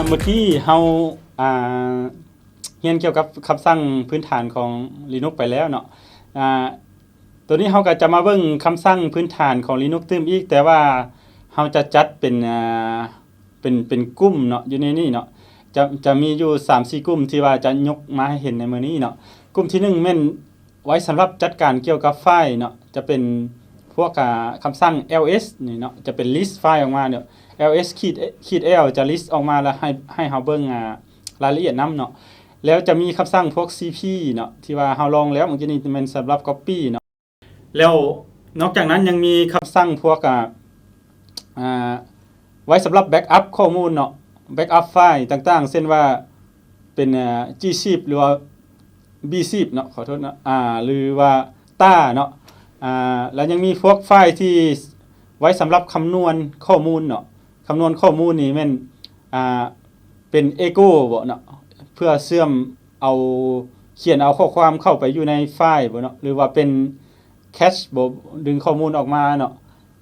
เมื่อกี้เฮาอ่าเรียนเกี่ยวกับคำสั่งพื้นฐานของ Linux ไปแล้วเนาะอ่าตัวนี้เฮาก็จะมาเบิ่งคำสั่งพื้นฐานของ Linux ตื้มอีกแต่ว่าเฮาจะจัดเป็นเป็นกลุ่มเนาะอยู่ในนี้เนาะจะมีอยู่ 3-4 กลุ่มที่ว่าจะยกมาให้เห็นในมื้อนี้เนาะกลุ่มที่1แม่นไว้สำหรับจัดการเกี่ยวกับไฟล์เนาะจะเป็นพวกคำสั่ง ls นี่เนาะจะเป็น list ไฟล์ออกมาเนี่ย ls -l จะ list ออกมาแล้วให้เฮาเบิ่งรายละเอียดนํเนาะแล้วจะมีคำสั่งพวก cp เนาะที่ว่าเฮาลองแล้วเมื่อกี้นี้มันสำหรับ copy เนาะแล้วนอกจากนั้นยังมีคำสั่งพวกไว้สำหรับ backup ข้อมูลเนาะ backup ไฟล์ต่างๆเช่นว่าเป็นgzip หรือว่า bzip เนาะขอโทษนะหรือว่า tar เนาะแล้วยังมีพวกไฟล์ที่ไว้สำหรับคำนวณข้อมูลเนาะคำนวณข้อมูลนี่แม่นเป็น echo บ่เนาะเพื่อเชื่อมเอาเขียนเอาข้อความเข้าไปอยู่ในไฟล์บ่เนาะหรือว่าเป็น cache บ่ดึงข้อมูลออกมาเนาะ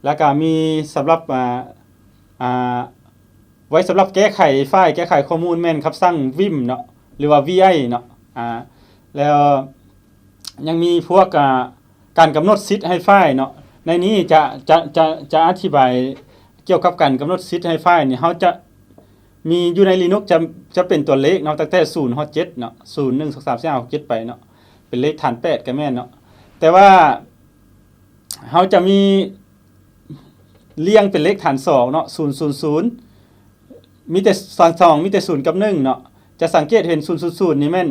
แล้วก็มีสำหรับไว้สำหรับแก้ไขไฟล์แก้ไขข้อมูลแม่นคำสั่ง vim เนาะหรือว่า vi เนาะแล้วยังมีพวกการกำหนดสิทธิ์ให้ไฟล์เนาะในนี้จะอธิบายเกี่ยวกับการกำหนดสิทธิ์ให้ไฟล์นี่เฮาจะมีอยู่ใน Linux จะเป็นตัวเลขเนาะตั้งแต่0ฮอด7เนาะ0 1 2 3 4 5 6 7ไปเนาะเป็นเลขฐาน8ก็แม่นเนาะแต่ว่าเฮาจะมีเรียงเป็นเลขฐาน2เนาะ000มีแต่2มีแต่0กับ1เนาะจะสังเกตเห็น000นี่แม่น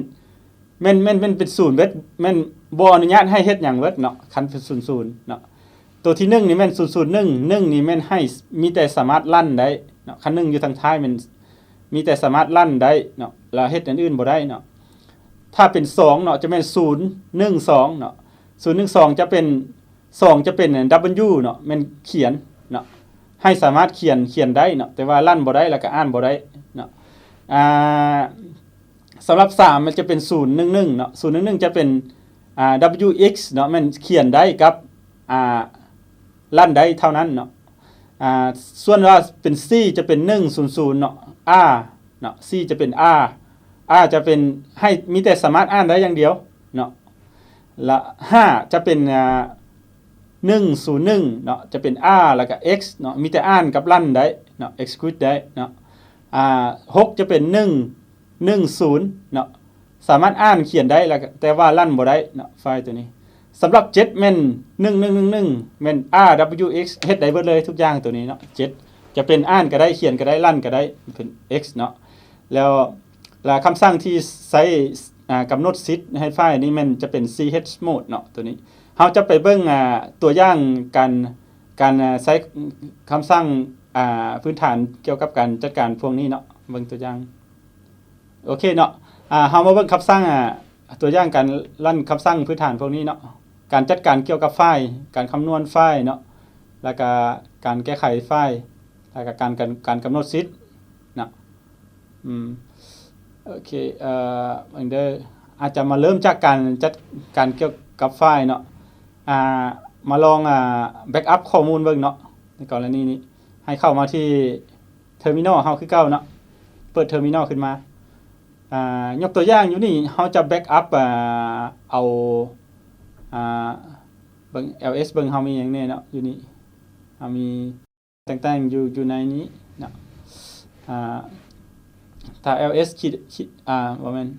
เป็น0เบิดแม่นบ่อนุญาตให้เฮ็ดหยังเบิดเนาะคันเป็น00เนาะตัวที่1นี่แม่น001 1นี่แม่นให้มีแต่สามารถลั่นได้เนาะคัน1อยู่ทางท้ายมันมีแต่สามารถลั่นได้เนาะแล้วเฮ็ดอันอื่นบ่ได้เนาะถ้าเป็น2เนาะจะแม่น012เนาะ012จะเป็น2จะเป็น W เนาะแม่นเขียนเนาะให้สามารถเขียนได้เนาะแต่ว่าลั่นบ่ได้แล้วก็อ่านบ่ได้เนาะสำหรับ3มันจะเป็น011เนาะ011จะเป็นwx เนาะมันเขียนได้กับลั่นได้เท่านั้นเนาะส่วนว่าเป็น c จะเป็น100เนาะ r เนาะ c จะเป็น r จะเป็นให้มีแต่สามารถอ่านได้อย่างเดียวเนาะละ5จะเป็น101เนาะจะเป็น r แล้วก็ x เนาะมีแต่อ่านกับลั่นได้เนาะ execute ได้เนาะ6จะเป็น110เนาะสามารถอ่านเขียนได้แล้วแต่ว่าลั่นบ่ได้เนาะไฟล์ตัวนี้สำหรับ7แม่น1111แม่น rwx เฮ็ดได้เบิดเลยทุกอย่างตัวนี้เนาะ7จะเป็นอ่านก็ได้เขียนก็ได้ลั่นก็ได้เป็น x เนาะแล้วคำสั่งที่ใช้กำหนดสิทธิ์ให้ไฟล์นี้มันจะเป็น chmod เนาะตัวนี้เฮาจะไปเบิ่งตัวอย่างการใช้คำสั่งพื้นฐานเกี่ยวกับการจัดการพวกนี้เนาะเบิ่งตัวอย่างโอเคเนาะเฮามาเบิ่งคำสั่งตัวอย่างการรันคำสั่งพื้นฐานพวกนี้เนาะการจัดการเกี่ยวกับไฟล์การคำนวณไฟล์เนาะแล้วก็การแก้ไขไฟล์แล้วก็การกำหนดสิทธิ์เนาะโอเคอันเดอร์อาจจะมาเริ่มจากการจัดการเกี่ยวกับไฟล์เนาะมาลองแบ็กอัพข้อมูลเบิ่งเนาะในกรณีนี้ให้เข้ามาที่เทอร์มินอลเฮาคือเก่าเนาะเปิดเทอร์มินอลขึ้นมายกตัวอย่างอยู่นี่เฮาจะแบ็กอัพเอาเบิ่ง ls เบิ่งเฮามีหยังแน่เนาะอยู่นี่เฮามีต่างๆอยู่ในนี้เนาะถ้า ls ขีดบ่แม่น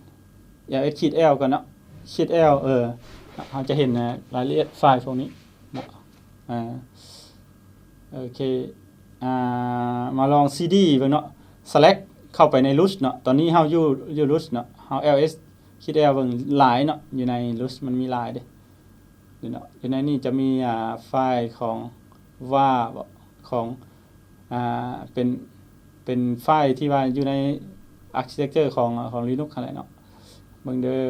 ls ขีด l ก่อนเนาะขีด l เฮาจะเห็นรายละเอียดไฟล์พวกนี้เนาะโอเคมาลอง cd เบิ่งเนาะ select เข้าไปใน root เนาะตอนนี้เฮาอยู่ root เนาะเฮา ls คิด l เบิ่งหลายเนาะอยู่ใน root มันมีหลายเด้เนาะอยู่ในนี้จะมีไฟล์ของ var ของเป็นไฟล์ที่ว่าอยู่ใน architecture ของ Linux อะไรเนาะเบิ่งเด้อ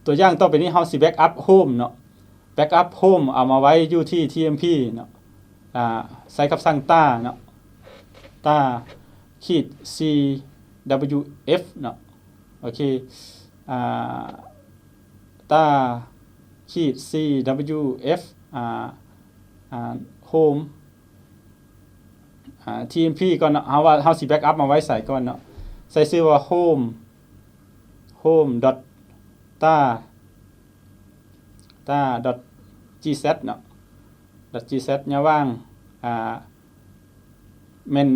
ตัวอย่างต่อไปนี้เฮาสิ backup home เนาะ backup home เอามาไว้อยู่ที่ tmp เนาะใช้คำสั่ง tar เนาะtar -cwf เนาะโอเคtar -cwf home TMP ก่อนเนาะเฮาว่าเฮาสิแบ็กอัพมาไว้ใส่ก่อนเนาะใส่ชื่อว่า home.ta.gz เนาะ .gz อย่าว่างแม่น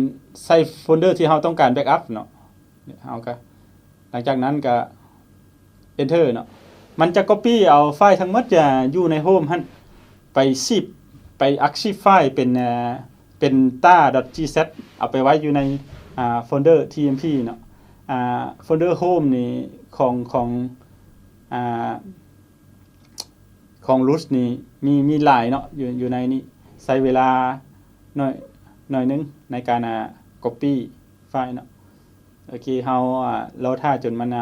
ใส่โฟลเดอร์ที่เฮาต้องการแบ็กอัพเนาะเฮาก็หลังจากนั้นก็ enter เนาะมันจะ copy เอาไฟล์ทั้งหมดจะอยู่ใน home หั่นไปzipไป archive ไฟล์เป็น ta.gz เอาไปไว้อยู่ในโฟลเดอร์ tmp เนาะโฟลเดอร์ home นี่ของ root นี่มีหลายเนาะอยู่ในนี้ใช้เวลาหน่อยนึงในการcopy ไฟล์เนาะโอเคเฮารอท่าจนมัน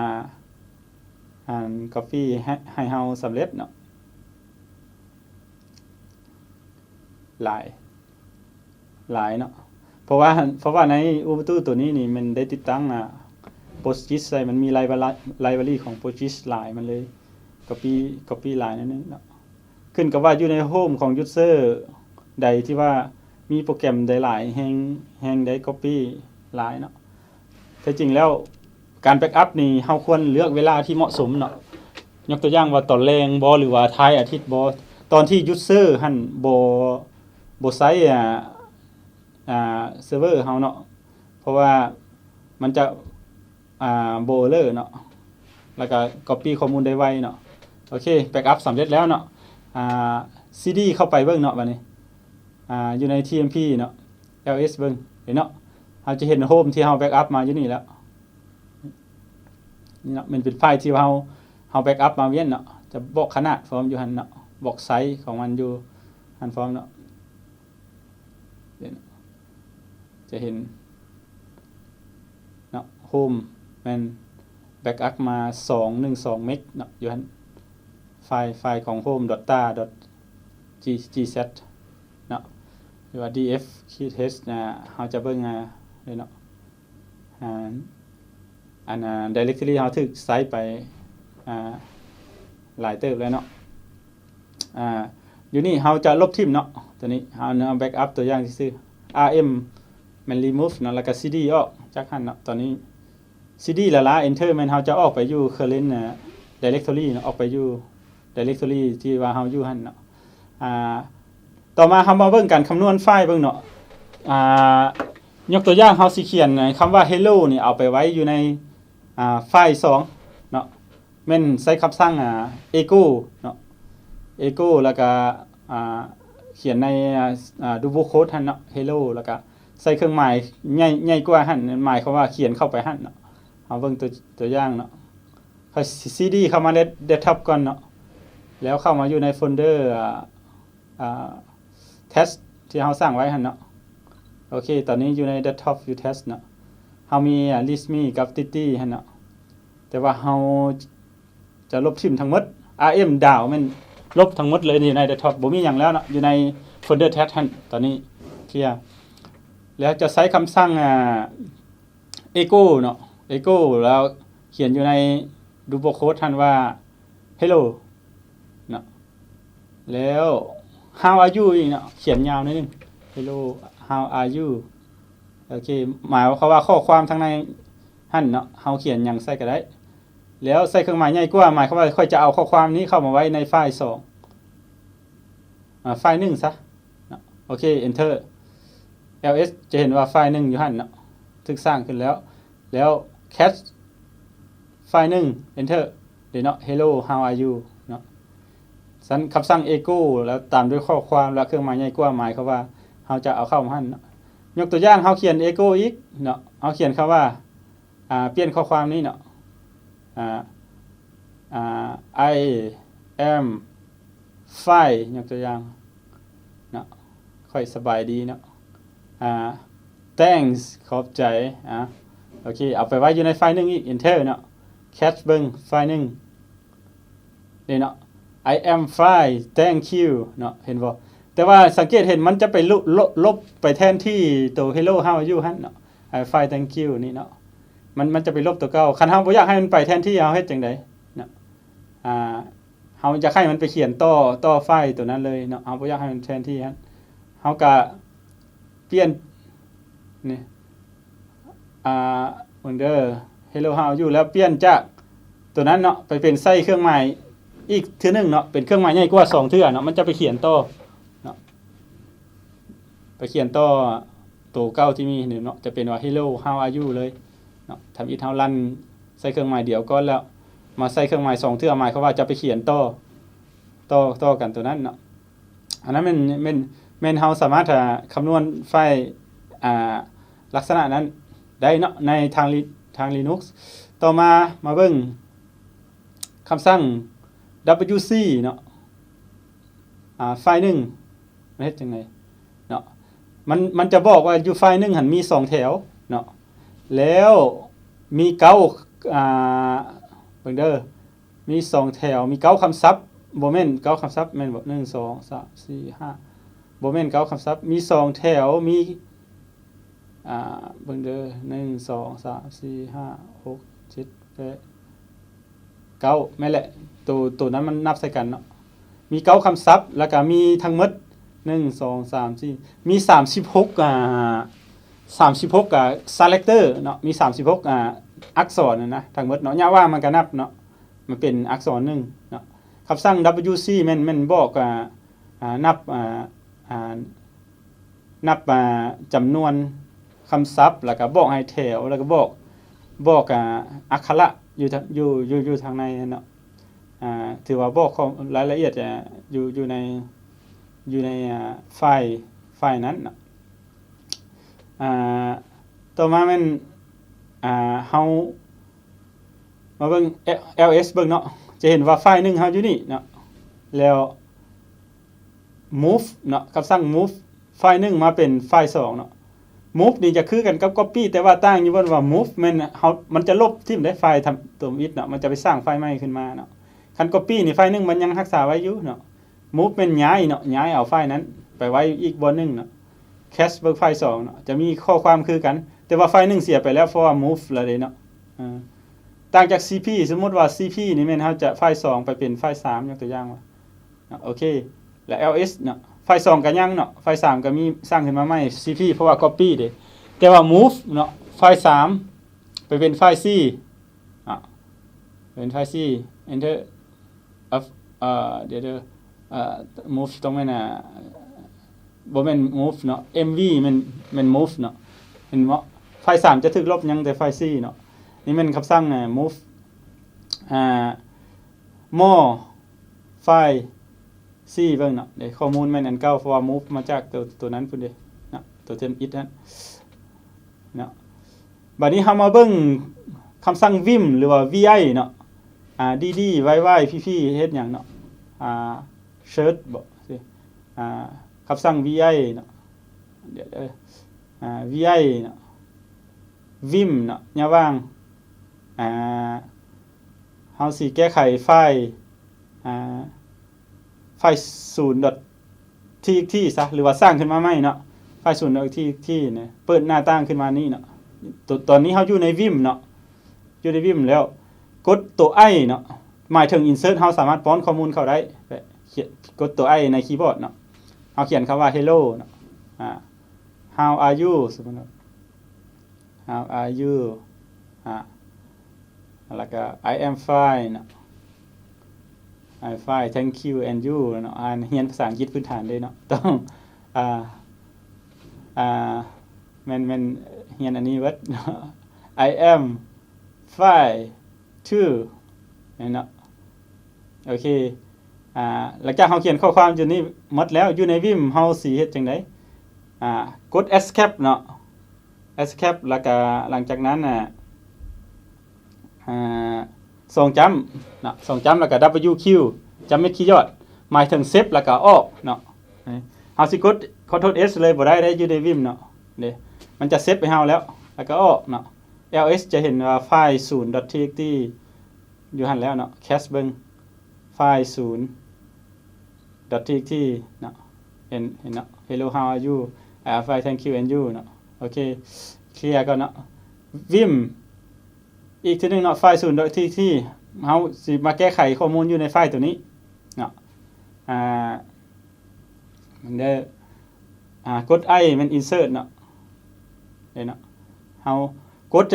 copy ให้เฮาสำเร็จเนาะหลายเนาะเพราะว่าใน Ubuntu ตัวนี้นี่มันได้ติดตั้งPostgis ใส่มันมีไลบรารีของ Postgis หลายมันเลย copy หลายนั่นนึงเนาะขึ้นกับว่าอยู่ใน home ของ user ใดที่ว่ามีโปรแกรมใดหลายแฮงได้ copy หลายเนาะแท้จริงแล้วการแบ็กอัพนี่เฮาควรเลือกเวลาที่เหมาะสมเนาะยกตัวอย่างว่าตอนแรงบ่หรือว่าท้ายอาทิตย์บ่ตอนที่ user หั่นบ่ใช้เซิร์ฟเวอร์เฮาเนาะเพราะว่ามันจะโบเลอร์เนาะแล้วก็ copy ข้อมูลได้ไวเนาะโอเคแบ็กอัพสำเร็จแล้วเนาะcd เข้าไปเบิ่งเนาะบัดนี้อยู่ใน tmp เนาะ ls เบิ่งเห็นเนาะเฮาจะเห็นโฮมที่เฮาแบ็กอัพมาอยู่นี่แล้วนี่เนาะมันเป็นไฟล์ที่เฮาแบ็กอัพมาเวียนเนาะจะบอกขนาดฟอร์มอยู่หั่นเนาะบอกไซส์ของมันอยู่หั่นฟอร์มเนาะจะเห็นเนาะโฮมมันแบ็กอัพมา212เมกเนาะอยู่หั่นไฟล์ของ home.ta.gz เนาะหรือว่า df test เฮาจะเบิ่งเลยเนาะdirectory เฮาถูกใส่ไปหลายเติบแล้วเนาะอยู่นี่เฮาจะลบทิ่มเนาะตัวนี้เฮาเอาแบ็กอัพตัวอย่างซื่อrm มัน remove เนาะแล้วก็ cd ออกจากหั่นเนาะตอนนี้ cd ละ enter มันเฮาจะออกไปอยู่ current directory เนาะออกไปอยู่ directory ที่ว่าเฮาอยู่หั่นเนาะต่อมาเฮามาเบิ่งการคำนวณไฟล์เบิ่งเนาะยกตัวอย่างเฮาสิเขียนคำว่า hello นี่เอาไปไว้อยู่ในไฟล์2เนาะแม่นใช้คำสั่งecho เนาะ echo แล้วก็เขียนในdouble quote หั่นเนาะ hello แล้วก็ใส่เครื่องหมายใหญ่กว่าหั่นหมายความว่าเขียนเข้าไปหั่นเนาะเฮาเบิ่งตัวอย่างเนาะค่อย cd เข้ามาใน desktop ก่อนเนาะแล้วเข้ามาอยู่ในโฟลเดอร์test ที่เฮาสร้างไว้หั่นเนาะโอเคตอนนี้อยู่ใน desktop view test เนาะเฮามี listme กับ tity หั่นเนาะแต่ว่าเฮาจะลบทิ่มทั้งหมด rm ดาวมันลบทั้งหมดเลยอยู่ใน desktop บ่มีหยังแล้วเนาะอยู่ในโฟลเดอร์ test หั่นตอนนี้เคลียร์แล้วจะใช้คำสั่งecho เนาะ echo แล้วเขียนอยู่ใน double quote หั่นว่า hello เนาะแล้ว how are you อีกเนาะเขียนยาวนิดนึง hello how are you โอเคหมายความว่าข้อความทางในหั่นเนาะเฮาเขียนหยังใส่ก็ได้แล้วใส่เครื่องหมายใหญ่กว่าหมายความว่าค่อยจะเอาข้อความนี้เข้ามาไว้ในไฟล์2ไฟล์1ซะเนาะโอเค enter ls จะเห็นว่าไฟล์1อยู่หั่นเนาะถูกสร้างขึ้นแล้ว cat ไฟล์1 enter เดี๋ยวเนาะ hello how are you เนาะสันคำสั่ง echo แล้วตามด้วยข้อความแล้วเครื่องหมายใหญ่กว่าหมายความว่าเฮาจะเอาเข้ามาหั่นเนาะยกตัวอย่างเฮาเขียน echo อีกเนาะเฮาเขียนคำว่าเปลี่ยนข้อความนี้เนาะI am fine ยกตัวอย่างเนาะค่อยสบายดีเนาะthanks ขอบใจโอเคเอาไปไว้อยู่ในไฟล์1อีก enter เนาะ catch เบิ่งไฟล์1นี่เนาะ I am fine thank you เนาะเห็นบ่แต่ว่าสังเกตเห็นมันจะไปลบไปแทนที่ตัว hello how are you หั่นเนาะ I fine thank you นี่เนาะมันจะไปลบตัวเก่าคันเฮาบ่อยากให้มันไปแทนที่เฮาเฮ็ดจังได๋เนาะเฮาอยากให้มันไปเขียนต่อไฟล์ตัวนั้นเลยเนาะเฮาบ่อยากให้มันแทนที่หั่นเฮาก็เปลี่ยน นี่เหมือนเด้อ hello how are you แล้วเปลี่ยนจากตัวนั้นเนาะไปเป็นใส่เครื่องหมายอีกเทื่อนึงเนาะเป็นเครื่องหมายใหญ่กว่า2เทื่อเนาะมันจะไปเขียนต่อเนาะไปเขียนต่อตัวเก่าที่มีเนาะจะเป็นว่า hello how are you เลยเนาะทำอีทเฮารันใส่เครื่องหมายเดียวก่อนแล้วมาใส่เครื่องหมาย2เทื่อหมายเขามว่าจะไปเขียนต่อกันตัวนั้นเนาะอันนั้นมันเฮาสามารถคำนวณไฟล์ลักษณะนั้นได้เนาะในทาง Linux ต่อมาเบิ่งคำสั่ง wc เนาะไฟล์นึงมันเฮ็ดจังได๋เนาะมันจะบอกว่าอยู่ไฟล์นึงหันมี2แถวเนาะแล้วมี9เบิ่งเด้อมี2แถวมี9คำศัพท์บ่แม่น9คำศัพท์แม่นบ่1 2 3 4 5บ่แม่น9คำศัพท์มี2แถวมีเบิ่งเด้อ1 2 3 4 5 6 7 8 9แม่นแหละตัวนั้นมันนับใส่กันเนาะมี9คำศัพท์แล้วก็มีทั้งหมด1 2 3 4มี36selector เนาะมี36อักษรนะทั้งหมดเนาะอย่าว่ามันก็นับเนาะมันเป็นอักษรนึงเนาะคำสั่ง wc แม่นบอกนับจำนวนคำศัพท์แล้วก็บอกให้แถวแล้วก็บอกอักขระอยู่ทางในเนาะถือว่าบอกรายละเอียดอยู่ในไฟล์นั้นเนาะต่อมามันเฮามาเบิ่ง ls เบิ่งเนาะจะเห็นว่าไฟล์นึงเฮาอยู่นี่เนาะแล้ว move เนาะคำสั่ง move ไฟล์นึงมาเป็นไฟล์2เนาะ move นี่จะคือกันกับ copy แต่ว่าต่างอยู่ว่า move มันจะลบทิ่มได้ไฟล์ทำตัว it เนาะมันจะไปสร้างไฟล์ใหม่ขึ้นมาเนาะคัน copy นี่ไฟล์นึงมันยังรักษาไว้อยู่เนาะ move เป็นย้ายเนาะย้ายเอาไฟล์นั้นไปไว้อีกบนนึงเนาะ cache เบิ่งไฟล์2เนาะจะมีข้อความคือกันแต่ว่าไฟล์นึงเสียไปแล้วเพราะว่า move แล้วเด้เนาะต่างจาก cp สมมุติว่า cp นี่แม่นเฮาจะไฟล์2ไปเป็นไฟล์3ยกตัวอย่างว่าโอเคและ ls เนาะไฟล์2ก็ยังเนาะไฟล์3ก็มีสร้างขึ้นมาใหม่ cp เพราะว่า copy เด้แต่ว่า move เนาะไฟล์3ไปเป็นไฟล์4เป็นไฟล์4 enter of เดี๋ยวmove ต้องแม่นบ่แม่น move เนาะ mv มัน move เนาะเห็นบ่ไฟล์3จะถูกลบยังแต่ไฟล์4เนาะนี่มันคำสั่งmove more ไฟล์4เบิ่งเนาะเดี๋ยวข้อมูลมันอันเก่าเพราะว่า move มาจากตัวนั้นพุ่นเด้เนาะตัวเทม it นั้นเนาะบัดนี้เฮามาเบิ่งคำสั่ง vim หรือว่า vi เนาะdd yy pp เฮ็ดหยังเนาะsearch บ่สิคำสั่ง vi เนาะเดี๋ยวvi เนาะ vim เนาะอย่าว่างเฮาสิแก้ไขไฟล์0.txt ซะหรือว่าสร้างขึ้นมาใหม่เนาะไฟล์ 0.txt เนี่ยเปิดหน้าต่างขึ้นมานี่เนาะตอนนี้เฮาอยู่ใน vim เนาะอยู่ใน vim แล้วกดตัว i เนาะหมายถึง insert เฮาสามารถป้อนข้อมูลเข้าได้กดตัว i ในคีย์บอร์ดเนาะเฮาเขียนคำว่า hello เนาะhow are you สมมุติ how are you แล้วก็ I am fine เนาะ I'm fine thank you and you เนาะเรียนภาษาอังกฤษพื้นฐานเลยเนาะต้องมันเรียนอันนี้เบิด I am fine too เนาะโอเคหลังจากเฮาเขียนข้อความอยู่นี่หมดแล้วอยู่ใน Vim เฮาสิเฮ็ดจังได๋กด escape เนาะ escape แล้วก็หลังจากนั้นส่งจำเนาะส่งจำแล้วก็ wq จำเม็ดคีย์ยอดหมายถึงเซฟแล้วก็ออกเนาะเฮาสิกด Ctrl S เลยบ่ได้อยู่ใน Vim เนาะเด้มันจะเซฟไปเฮาแล้วก็ออกเนาะ ls จะเห็นว่าไฟล์ 0.txt อยู่หั่นแล้วเนาะ cache เบิ่งไฟล์ 0.txt เนาะเห็นเนาะ hello how are you ไฟล์ thank you and you เนาะโอเคเคลียร์ก่อนเนาะ Vim อีกทีนึงเนาะไฟล์ 0.txt เฮาสิมาแก้ไขข้อมูลอยู่ในไฟล์ตัวนี้เนาะมันได้กด i มัน insert เนาะ ได้เนาะเฮากด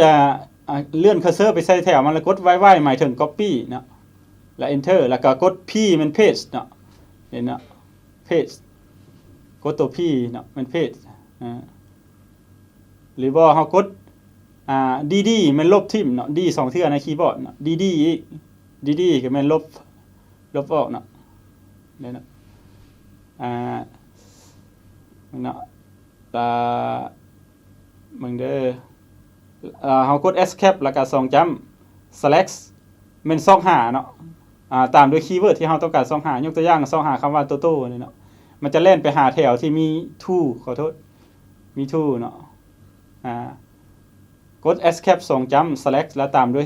เลื่อนคัร์เซอร์ไปใส่แถวมันแล้วกดไว้หมายถึง copy เนาะแล้ว enter แล้วก็กด P มัน paste เนาะเห็นเนาะ paste กดตัว P เนาะมัน paste หรือว่าเฮากดDD มันลบทิ่มเนาะ D 2เทื่อในคีย์บอร์ดเนาะ DD อีก DD ก็แม่นลบออกเนาะได้เนาะเนาะมึงเด้อเฮากด escape แล้วก็2จำ select แม่น25เนาะตามด้วยคีย์เวิร์ดที่เฮาต้องการ25ยกตัวอย่าง25คำว่าโตโต้นี่เนาะมันจะเล่นไปหาแถวที่มี to ขอโทษมี to เนาะกด escape 2จำ select แล้วตามด้วย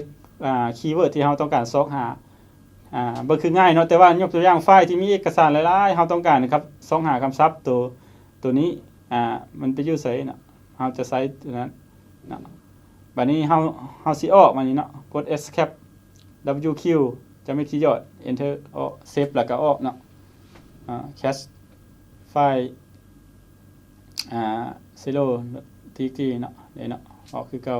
คีย์เวิร์ดที่เฮาต้องการบ่คือง่ายเนาะแต่ว่ายกตัวอย่างไฟล์ที่มีเอกสารหลายๆเฮาต้องการนะครับ25คำศัพท์ตัวนี้มันไปอยู่ไสเนาะเฮาจะใช้ตัวนั้นเนาะบัดนี้เฮาสิออกมานี่เนาะกด escape WQ จะไม่ที่ยอด enter ออกเซฟแล้วก็ออกเนาะcache ไฟล์zero txt เนาะได้เนาะออกคือเก่า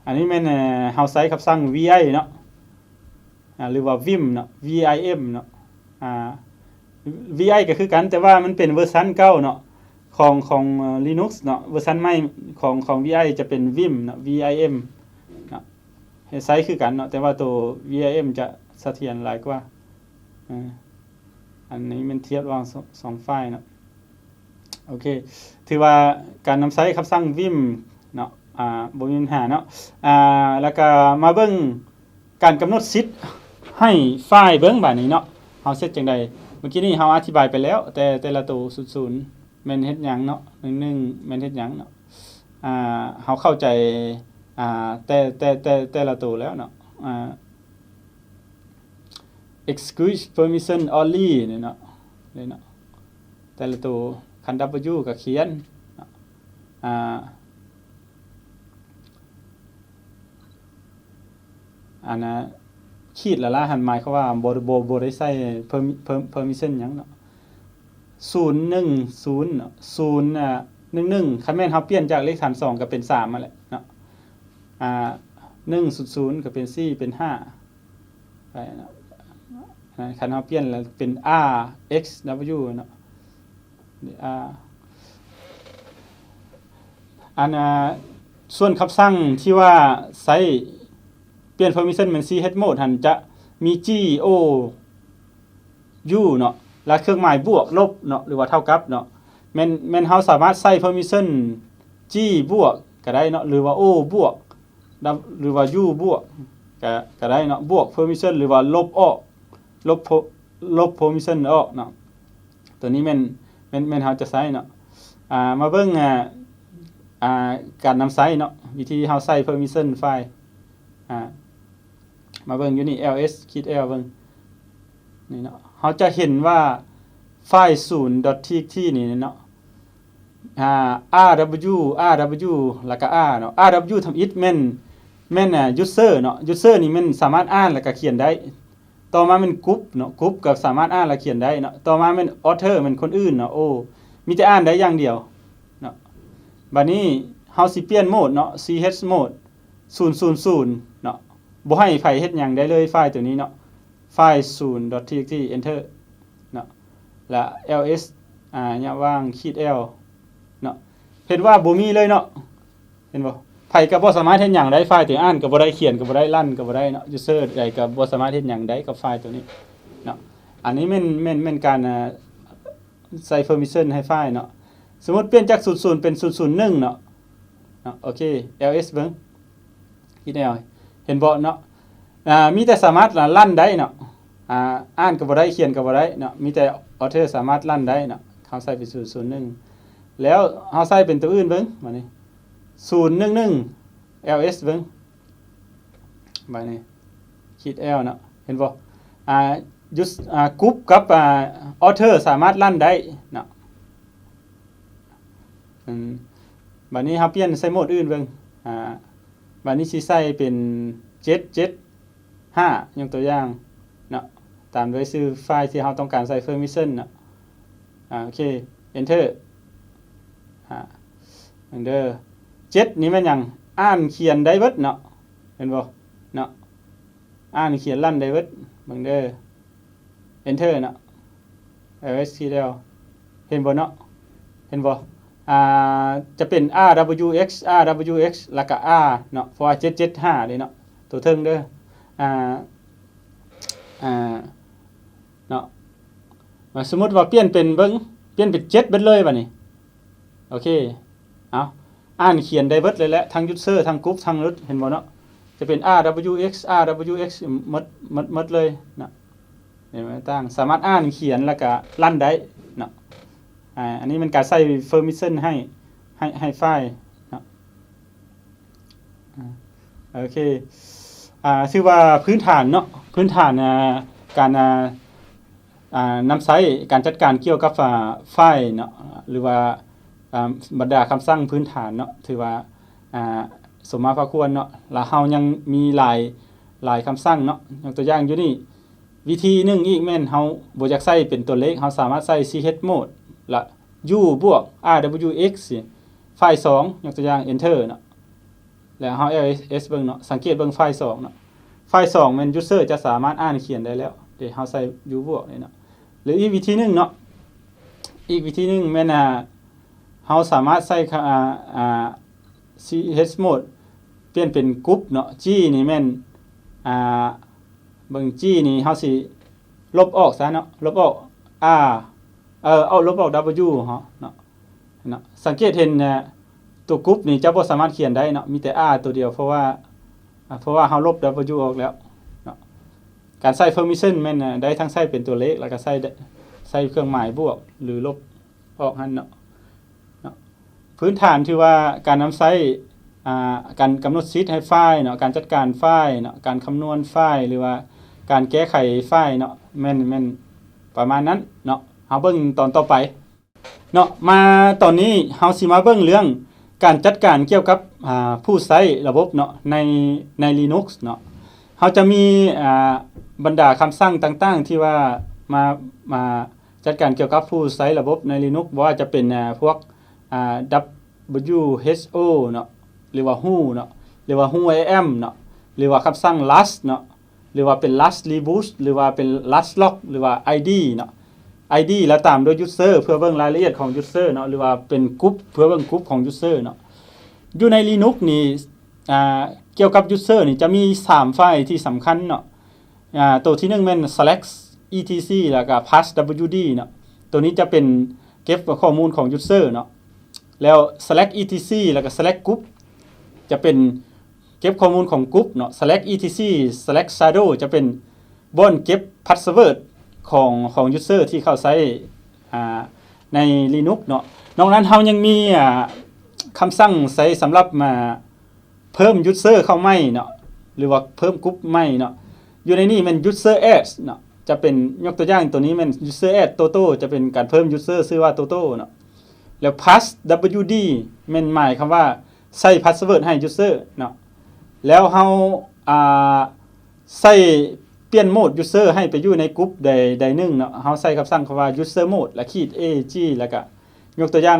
อันนี้แม่นเฮาใช้คำสั่ง vi เนาะหรือว่า vim เนาะ vim เนาะvi ก็คือกันแต่ว่ามันเป็นเวอร์ชันเก่าเนาะของ Linux เนาะเวอร์ชันใหม่ของ vi จะเป็น vim เนาะ vim เนาะไซส์คือกันเนาะแต่ว่าตัว vim จะเสถียรหลายกว่าอันนี้มันเทียบระหว่าง2ไฟล์เนาะโอเคถือว่าการนำใช้คำสั่ง vim เนาะบ่มีปัญหาเนาะแล้วก็มาเบิ่งการกำหนดสิทธิ์ให้ไฟล์เบิ่งบัดนี้เนาะเฮาเซตจังได๋เมื่อกี้นี้เฮาอธิบายไปแล้วแต่ละตัว00แม่นเฮ็ดหยังเนาะ11แม่นเฮ็ดหยังเนาะเฮาเข้าใจแต่ละตัวแล้วเนาะexclude permission only นี่เนาะแต่ละตัวคัน W ก็เขียนอันน่ะขีดละละหันหมายเขาว่าบ่ได้ใช้ permission หยังเนาะ010เนาะ011คันแม่นเฮาเปลี่ยนจากเลขฐาน2ก็เป็น3มาแหละเนาะ100ก็เป็น4เป็น5ไปเนาะคันเฮาเปลี่ยนแล้วเป็น R X W เนาะส่วนคำสั่งที่ว่าใช้เปลี่ยน permission เป็น ch mode หันจะมี g o u เนาะและเครื่องหมายบวกลบเนาะหรือว่าเท่ากับเนาะแม่นเฮาสามารถใส่ permission g บวกก็ได้เนาะหรือว่า o บวกหรือว่า u บวกก็ได้เนาะบวก permission หรือว่าลบออกลบ permission ออกเนาะตัวนี้แม่นเฮาจะใช้เนาะมาเบิ่งการนำใช้เนาะวิธีเฮาใส่ permission ไฟล์มาเบิ่งอยู่นี่ ls -l เบิ่งนี่เนาะเฮาจะเห็นว่าไฟล์ 0.txt นี่เนาะrw แล้วก็ r เนาะ rw ทำ it แม่นuser เนาะ user นี่มันสามารถอ่านแล้วก็เขียนได้ต่อมามันกรุ๊ปเนาะกรุ๊ปก็สามารถอ่านและเขียนได้เนาะต่อมามัน author มันคนอื่นเนาะมีแต่อ่านได้อย่างเดียวเนาะบัดนี้เฮาสิเปลี่ยนโหมดเนาะ ch mode 000เนาะบ่ให้ไผเฮ็ดหยังได้เลยไฟล์ตัวนี้เนาะไฟล์ 0.txt enter เนาะและ ls เนี่ยว่าง -l เนาะเห็นว่าบ่มีเลยเนาะเห็นบ่ไผก็บ่สามารถเฮ็ดหยังได้ไฟล์ตัวอ่านก็บ่ได้เขียนก็บ่ได้ลั่นก็บ่ได้เนาะ user ใดก็บ่สามารถเฮ็ดหยังได้กับไฟล์ตัวนี้เนาะอันนี้แม่นการใส่ permission ให้ไฟล์เนาะสมมุติเปลี่ยนจาก00เป็น001เนาะโอเค ls เบิ่ง -l เห็นบ่เนาะมีแต่สามารถลั่นได้เนาะอ่านก็บ่ได้เขียนก็บ่ได้เนาะมีแต่ author สามารถลั่นได้เนาะเฮาใส่เป็น001แล้วเฮาใส่เป็นตัวอื่นเบิ่งมานี่011 ls เบิ่งบัดนี้ -l เนาะเห็นบ่กรุ๊ปกับauthor สามารถลั่นได้เนาะบัดนี้เฮาเปลี่ยนใส่โหมดอื่นเบิ่งบัดนี้สิใส่เป็น775ยกตัวอย่างเนาะตามด้วยชื่อไฟล์ที่เฮาต้องการใส่ permission เนาะโอเค enter enter 7นี่แม่นหยังอ่านเขียนได้เบิดเนาะเห็นบ่เนาะอ่านเขียนลั่นได้เบิดเบิ่งเด้อ enter เนาะiOS ที่แล้วเห็นบ่เนาะเห็นบ่จะเป็น RWX RWX แล้วก็ R เนาะเพราะว่า775นี่เนาะตัวเทิงเด้อเนาะสมมุติว่าเปลี่ยนเป็นเบิ่งเปลี่ยนเป็น7เบิดเลยบัดนี้โอเคเอาอ่านเขียนได้เบิดเลยแหละทั้ง user ทั้ง group ทั้งroot เห็นบ่เนาะจะเป็น RWX RWX หมดเลยเนาะเห็นไหมตั้งสามารถอ่านเขียนแล้วก็ลั่นได้เนาะอันนี้มันการใส่ permission ให้ไฟล์เนาะโอเคชื่อว่าพื้นฐานเนาะพื้นฐานการนำใช้การจัดการเกี่ยวกับไฟล์เนาะหรือว่าบรรดาคำสั่งพื้นฐานเนาะถือว่าสมมาพอควรเนาะแล้วเฮายังมีหลายคำสั่งเนาะยกตัวอย่างอยู่นี่วิธีหนึ่งอีกแม่นเฮาบ่อยากใช้เป็นตัวเลขเฮาสามารถใช้ ch mode ละ u บวก rwx ไฟล์2ยกตัวอย่าง enter เนาะแล้วเฮา ls เบิ่งเนาะสังเกตเบิ่งไฟล์2เนาะไฟล์2แม่น user จะสามารถอ่านเขียนได้แล้วเดี๋ยวเฮาใส่ u บวกนี่เนาะหรืออีกวิธีหนึ่งเนาะอีกวิธีหนึ่งแม่นเฮาสามารถใช้ch mode เปลี่ยนเป็นกรุ๊ปเนาะ g นี่แม่นเบิ่ง g นี่เฮาสิลบออกซะเนาะลบออก r เอาลบออก w เนาะสังเกตเห็นตัวกรุ๊ปนี่จะบ่สามารถเขียนได้เนาะมีแต่ r ตัวเดียวเพราะว่าเฮาลบ w ออกแล้วเนาะการใส่ permission แม่นได้ทั้งใส่เป็นตัวเลขแล้วก็ใส่เครื่องหมายบวกหรือลบออกหั่นเนาะพื้นฐานที่ว่าการนำใช้การกำหนดซีทให้ไฟล์เนาะการจัดการไฟล์เนาะการคำนวณไฟล์หรือว่าการแก้ไขไฟล์เนาะแม่นประมาณนั้นเนาะเฮาเบิ่งตอนต่อไปเนาะมาตอนนี้เฮาสิมาเบิ่งเรื่องการจัดการเกี่ยวกับผู้ใช้ระบบเนาะใน Linux เนาะเฮาจะมีบรรดาคำสั่งต่างๆที่ว่ามาจัดการเกี่ยวกับผู้ใช้ระบบใน Linux บ่ว่าจะเป็นพวกwho เนาะหรือว่า who เนาะหรือว่า whoam เนาะหรือว่าคำสั่ง last เนาะหรือว่าเป็น last reboot หรือว่าเป็น last log หรือว่า id เนาะ id แล้วตามด้วย user เพื่อเบิ่งรายละเอียดของ user เนาะหรือว่าเป็นกรุ๊ปเพื่อเบิ่งกรุ๊ปของ user เนาะอยู่ใน Linux นี่เกี่ยวกับ user นี่จะมี3ไฟล์ที่สำคัญเนาะตัวที่1แม่น select etc แล้วก็ passwd เนาะตัวนี้จะเป็นเก็บข้อมูลของ user เนาะแล้ว select etc แล้วก็ select group จะเป็นเก็บข้อมูลของกรุ๊ปเนาะ select etc select shadow จะเป็นบ่อนเก็บ password ของ user ที่เข้าใช้ใน Linux เนาะนอกนั้นเฮายังมีคำสั่งใช้สำหรับมาเพิ่ม user เข้าใหม่เนาะหรือว่าเพิ่มกรุ๊ปใหม่เนาะอยู่ในนี้มัน user add เนาะจะเป็นยกตัวอย่างตัวนี้มัน user add Toto จะเป็นการเพิ่ม user ชื่อว่า Toto เนาะแล้ว passwd มันหมายคำว่าใส่ password ให้ user เนาะแล้วเฮาใส่เปลี่ยนโหมด user ให้ไปอยู่ในกลุ่มใดหนึ่งเนาะเฮาใส่คำสั่งคำว่า user mode แล้วขีด ag แล้วก็ยกตัวอย่าง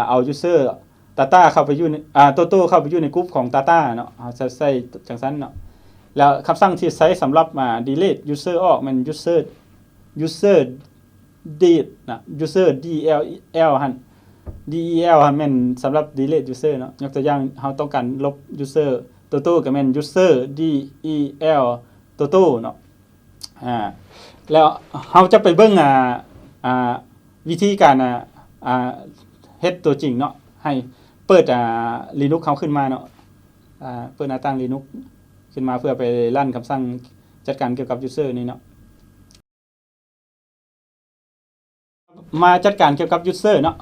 เอา user Tata เข้าไปอยู่ในToto เข้าไปอยู่ในกลุ่มของ Tata เนาะเฮาจะใส่จังซั่นเนาะแล้วคำสั่งที่ใช้สำหรับdelete user ออกมัน user delete นะ user del หั่นdel แม่นสำหรับ delete user เนาะยกตัวอย่างเฮาต้องการลบ user Toto ก็แม่น user del Toto เนาะแล้วเฮาจะไปเบิ่งวิธีการเฮ็ดตัวจริงเนาะให้เปิดLinux เขาขึ้นมาเนาะเปิดหน้าต่าง Linux ขึ้นมาเพื่อไปลั่นคำสั่งจัดการเกี่ยวกับ user นี่เนาะมาจัดการเกี่ยวกับ user เนาะ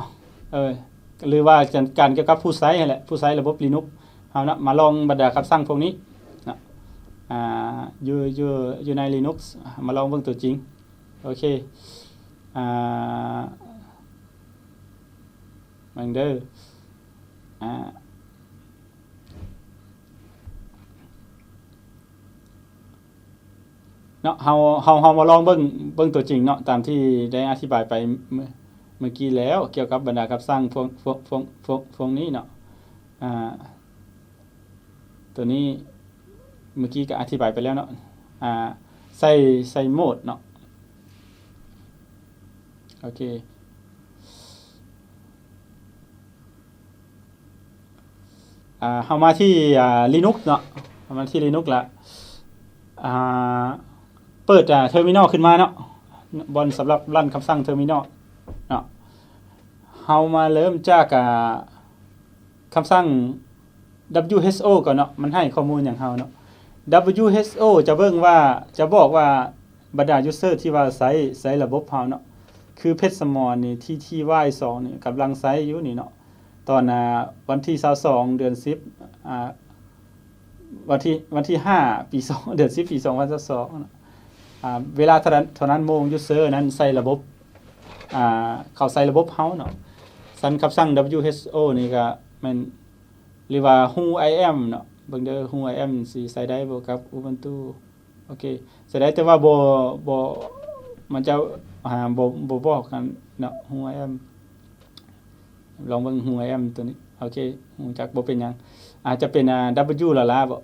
หรือว่าจัดการเกี่ยวกับผู้ใช้นั่นแหละผู้ใช้ระบบ Linux เฮานะมาลองบรรดาคำสั่งพวกนี้นะอยู่ใน Linux มาลองเบิ่งตัวจริงโอเคมันเด้อเนาะเฮามาลองเบิ่งตัวจริงเนาะตามที่ได้อธิบายไปเมื่อกี้แล้วเกี่ยวกับบรรดาคำสั่งพวกนี้เนาะ อ่าตัวนี้เมื่อกี้ก็อธิบายไปแล้วเนาะใส่โหมดเนาะโอเคเฮามาที่Linux เนาะเฮามาที่ Linux ละเปิดterminal ขึ้นมาเนาะบนสำหรับรันคำสั่ง terminal เนาะเฮามาเริ่มจากคำสั่ง who ก่อนเนาะมันให้ข้อมูลอย่างเฮาเนาะ who จะเบิ่งว่าจะบอกว่าบรรดา user ที่ว่าใช้ระบบเฮาเนาะคือเพชรสมรนี่ TTY2 นี่กำลังใช้อยู่นี่เนาะตอนวันที่22เดือน10วันที่5ปี2เดือน10ปี2022เนาะเวลาเท่านั้นโมง user นั้นใส่ระบบเขาใส่ระบบเฮาเนาะสันคำสั่ง who นี่ก็มันหรือว่า who I am เนาะเบิ่งเด้อ who I am สิใส่ได้บ่กับ Ubuntu โอเคใส่ได้แต่ว่าบ่มันจะบ่บอกกันเนาะ who I am ลองเบิ่ง who I am ตัวนี้โอเคฮู้จักบ่เป็นหยังอาจจะเป็นw ละละบ่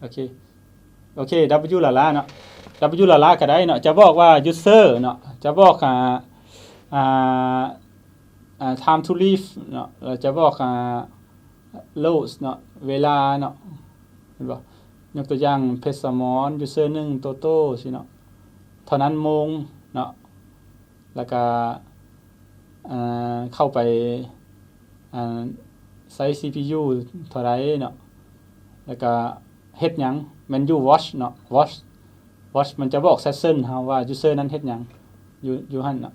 โอเคw ละละเนาะ w ละละก็ได้เนาะจะบอกว่า user เนาะจะบอกtime to leave เนาะเราจะบอกloads เนาะเวลาเนาะเห็นบ่ยกตัวอย่างเพชรสมร user 1โตโต้สิเนาะเท่านั้นโมงเนาะแล้วก็เข้าไปใช้ CPU เท่าไหร่เนาะแล้วก็เฮ็ดหยังมันอยู่ watch เนาะ watch มันจะบอก session เฮาว่า user นั้นเฮ็ดหยังอยู่หั่นเนาะ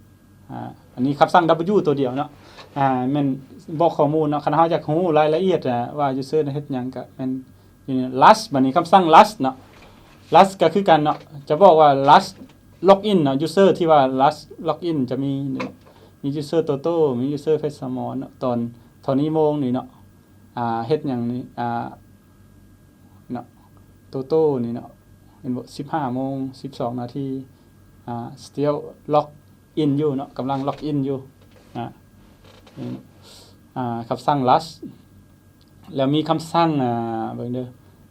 อันนี้คำสั่ง W ตัวเดียวเนาะมันบอกข้อมูลเนาะคันเฮาอยากรู้รายละเอียดว่า user นั้นเฮ็ดหยังก็มันอยู่ใน last บัดนี้คำสั่ง last เนาะ last ก็คือกันเนาะจะบอกว่า last login เนาะ user ที่ว่า last login จะมีuser Toto มี user เพชรสมรเนาะตอนเท่านี้โมงนี่เนาะเฮ็ดหยังนี่เนาะ Toto นี่เนาะเห็นบ่ 15:12 นาทีstill log in อยู่เนาะกำลัง log in อยู่คำสั่ง last แล้วมีคำสั่งเบิ่งเด้อ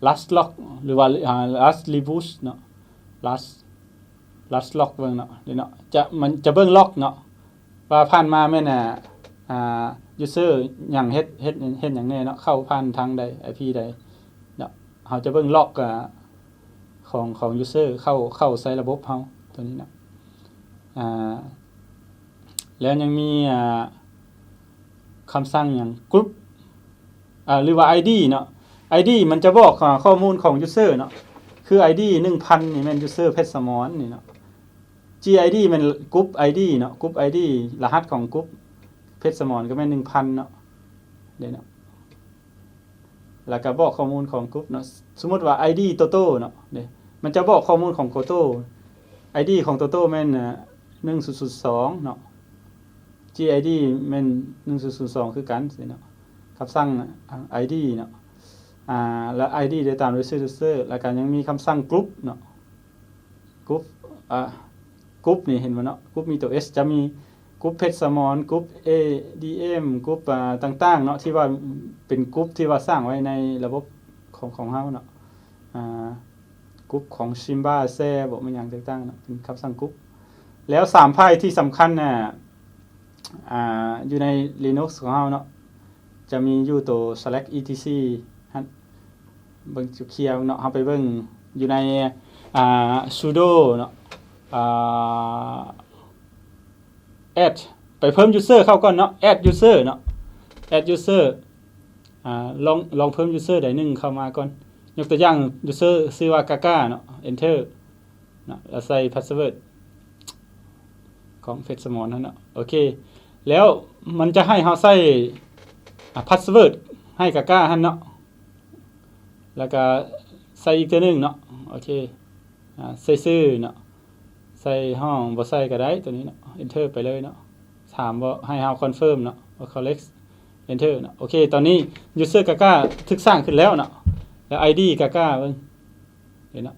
last log หรือว่าlast reboot เนาะ last log เบิ่งเนาะนี่เนาะมันจะเบิ่ง log เนาะว่าผ่านมาแม่นuser หยังเฮ็ดหยังแน่เนาะเข้าผ่านทางใด IP ใดเนาะเฮาจะเบิ่ง log ของ user เข้าใส่ระบบเฮาตัวนี้เนาะแล้วยังมีคำสั่งอย่าง group หรือว่า ID เนาะ ID มันจะบอกข้อมูลของ user เนาะคือ ID 1000นี่แม่น user เพชรสมรนี่เนาะ GID มัน group ID เนาะ group ID รหัสของ group เพชรสมรก็แม่น 1000 เนาะเด้เนาะแล้วก็บอกข้อมูลของ group เนาะสมมุติว่า ID Toto เนาะเด้มันจะบอกข้อมูลของ Toto ID ของ Toto แม่น1002เนาะ GID แม่น1002คือกันสิเนาะคำสั่งID เนาะแล้ว ID ได้ตามด้วย user แล้วก็ยังมีคำสั่ง group เนาะ group group นี่เห็นบ่เนาะ group มีตัว S จะมี group เพชรสมร group ADM group ต่างๆเนาะที่ว่าเป็น group ที่ว่าสร้างไว้ในระบบของเฮาเนาะgroup ของ Simba Share บ่มันหยังต่างๆเนาะเป็นคำสั่ง group แล้ว3ไพ่ที่สำคัญอยู่ใน Linux ของเฮาเนาะจะมีอยู่ตัว select etc เบิ่งจุดเขียวเนาะเฮาไปเบิ่งอยู่ในsudo เนาะadd ไปเพิ่ม user เข้าก่อนเนาะ add user เนาะ add user ลองเพิ่ม user ได้1เข้ามาก่อนยกตัวอย่าง user ชื่อว่ากาก้าเนาะ enter เนาะแล้วใส่ password ของเพชรสมรนั่นเนาะโอเคแล้วมันจะให้เฮาใส่password ให้กาก้าหั่นเนาะแล้วก็ใส่อีกตัวนึงเนาะโอเคใส่ชื่อเนาะใส่ห้องบ่ใส่ก็ได้ตัวนี้เนาะ enter ไปเลยเนาะถามว่าให้เฮาคอนเฟิร์มเนาะว่า correct enter เนาะโอเคตอนนี้ user กาก้าถูกสร้างขึ้นแล้วเนาะแล้ว ID กาก้าเบิ่งเห็นเนาะ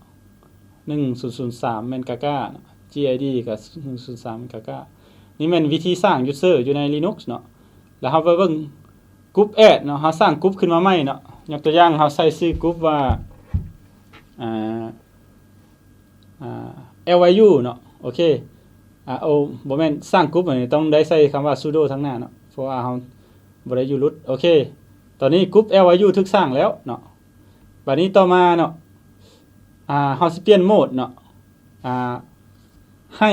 1003แม่นกาก้า GID ก็1003กาก้านี่แม่นวิธีสร้าง user อยู่ใน Linux เนาะแล้วเฮาไปเบิ่ง กรุ๊ปแอดเนาะเฮาสร้างกรุ๊ปขึ้นมาใหม่เนาะยกตัวอย่างเฮาใส่ชื่อกรุ๊ปว่าอ่าLYU เนาะโอเคเอาบ่แม่นสร้างกรุ๊ปอันนี้ต้องได้ใส่คำว่า sudo ทั้งหน้าเนาะเพราะว่าเฮาบ่ได้อยู่rootโอเคตอนนี้กรุ๊ป LYU ถูกสร้างแล้วเนาะบัดนี้ต่อมาเนาะเฮาสิเปลี่ยนโหมดเนาะให้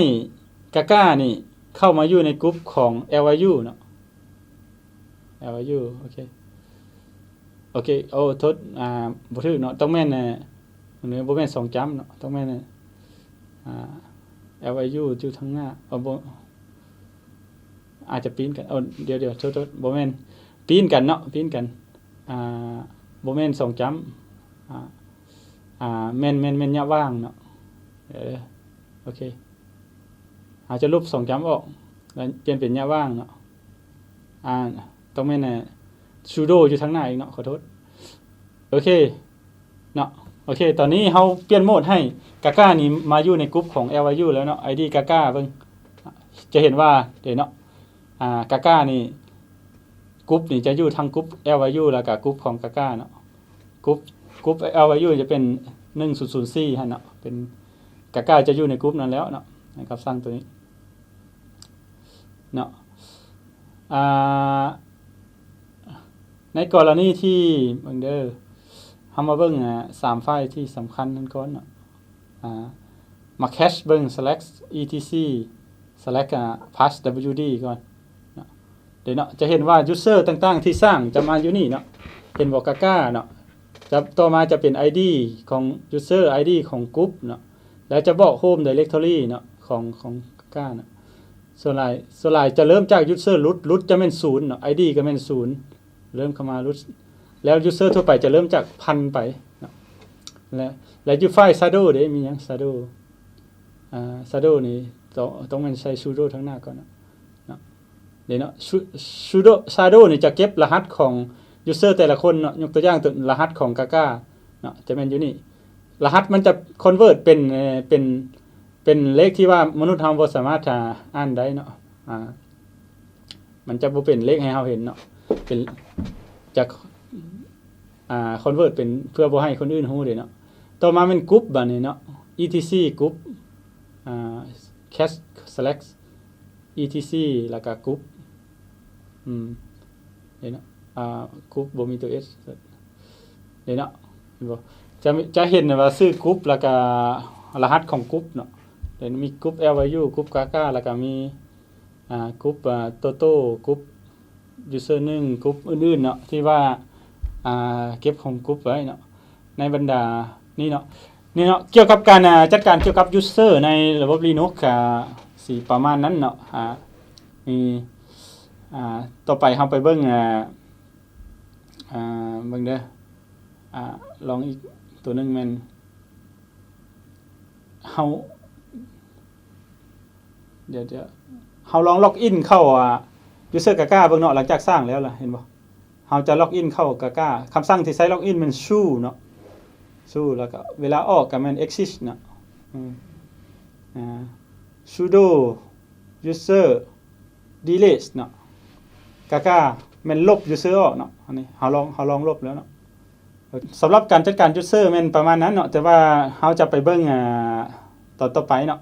กาก้านี่เข้ามาอยู่ในกรุ๊ปของ LYU เนาะ LYU โอเคโอ้โทษบ่ถูกเนาะต้องแม่นบ่แม่น2จำเนาะต้องแม่นLYU อยู่ทางหน้าบ่อาจจะปีนกันเดี๋ยวโทษบ่แม่นปีนกันเนาะปีนกันบ่แม่น2จำแม่นยะว่างเนาะโอเคอาจจะลบ2จำออกแล้วเปลี่ยนเป็นยะว่างเนาะต้องแม่นsudo อยู่ทางหน้าอีกเนาะขอโทษโอเคเนาะโอเคตอนนี้เฮาเปลี่ยนโหมดให้กาก้านี่มาอยู่ในกลุ่มของ LYU แล้วเนาะ ID กาก้าเบิ่งจะเห็นว่าเดี๋ยวเนาะกาก้านี่กลุ่มนี่จะอยู่ทางกลุ่ม LYU แล้วก็กลุ่มของกาก้าเนาะกลุ่ม LYU จะเป็น1004หั่นเนาะเป็นกาก้าจะอยู่ในกลุ่มนั้นแล้วเนาะนะครับสร้างตัวนี้เนาะในกรณีที่เบิ่งเด้อเฮามาเบิ่ง3ไฟล์ที่สำคัญนั่นก่อนเนาะมาแคชเบิ่ง select etc select passwd ก่อนเนาะเดี๋ยวเนาะจะเห็นว่า user ต่างๆที่สร้างจะมาอยู่นี่เนาะเห็นบ่กาก้าเนาะจะต่อมาจะเป็น ID ของ user ID ของกลุ่มเนาะแล้วจะบอก home directory เนาะของกาก้าเนาะส่วนหลายจะเริ่มจาก user root จะเป็น0เนาะ ID ก็เป็น0เริ่มเข้ามา root แล้ว user ทั่วไปจะเริ่มจาก1,000ไปเนาะแล้วอยู่ไฟล์ shadow เด้มีหยัง shadow นี่ต้องเป็นใช้ sudo ทั้งหน้าก่อนเนาะเดี๋ยวเนาะ shadow นี่จะเก็บรหัสของ user แต่ละคนเนาะยกตัวอย่างตัวรหัสของกาก้าเนาะจะเป็นอยู่นี่รหัสมันจะ convert เป็นเลขที่ว่ามนุษย์เฮาบ่สามารถจะอ่านได้เนาะมันจะบ่เป็นเลขให้เฮาเห็นเนาะเป็นจะconvert เป็นเพื่อบ่ให้คนอื่นรู้เด้เนาะต่อมาเป็นกรุ๊ปบัดนี้เนาะ etc กรุ๊ปcache select etc แล้วก็กรุ๊ปเด้เนาะกรุ๊ปบ่มีตัว s เด้เนาะเห็นบ่จะเห็นว่าชื่อกรุ๊ปแล้วก็รหัสของกรุ๊ปเนาะเดี๋ยวมีกรุ๊ป LYU กรุ๊ปกาก้าแล้วก็มีกรุ๊ปToto กรุ๊ป user 1กรุ๊ปอื่นๆเนาะที่ว่าเก็บของกรุ๊ปไว้เนาะในบรรดานี่เนาะเกี่ยวกับการจัดการเกี่ยวกับ user ในระบบ Linux สิประมาณนั้นเนาะมีต่อไปเฮาไปเบิ่งเบิ่งเด้อลองอีกตัวนึงแม่นเฮาเดี๋ยวเฮาลองล็อกอินเข้าuser กาก้าเบิ่งเนาะหลังจากสร้างแล้วล่ะเห็นบ่เฮาจะล็อกอินเข้ากาก้าคำสั่งที่ใช้ล็อกอินมัน su เนาะ su แล้วก็เวลาออกก็มัน exit เนาะsudo user delete เนาะกาก้ามันลบ user ออกเนาะอันนี้เฮาลองลบแล้วเนาะสำหรับการจัดการ user มันประมาณนั้นเนาะแต่ว่าเฮาจะไปเบิ่งตอนต่อไปเนาะ